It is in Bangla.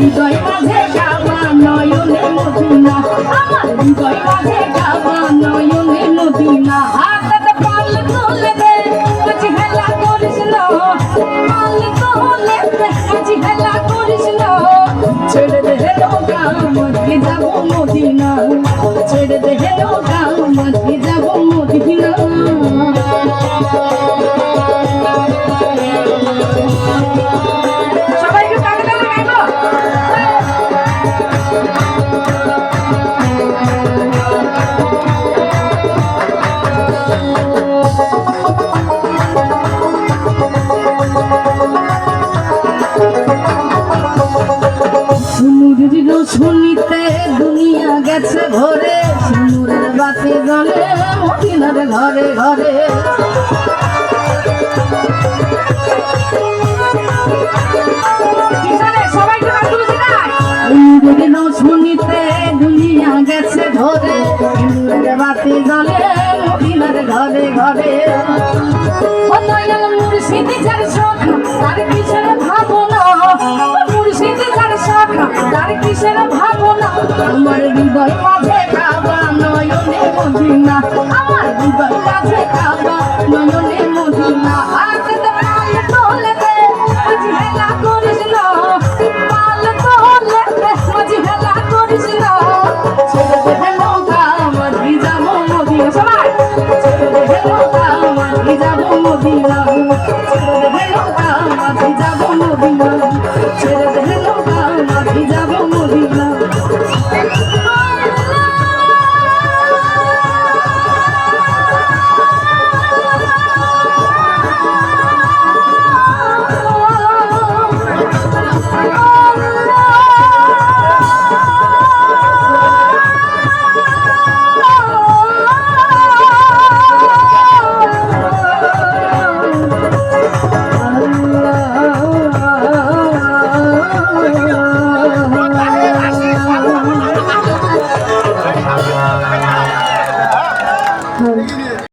হৃদয় মাঝে কাবা নয়নে মদিনা, আমার হৃদয় মাঝে কাবা নয়নে মদিনা। হাতটা পাল তুলে দে কাছে হেলা করিস না, পাল তুলে দে কাছে হেলা করিস না। ছেড়ে দে নৌকা মাঝে যাব মদিনা, ছেড়ে দে নৌকা মাঝে যাব মদিনা। শুনিতে দুনিয়া গেছে ভরে, সিঁদুরের বাতি জ্বলে মদিনার ঘরে ঘরে। শুনিতে দুনিয়া গেছে ভরে, সিঁদুরের বাতি জ্বলে মদিনার ঘরে ঘরে। মুর্শিদি যার সখা তার কিসের ভাবনা, মুর্শিদি যার সখা তার কিসের ভাবনা। আমার হৃদয়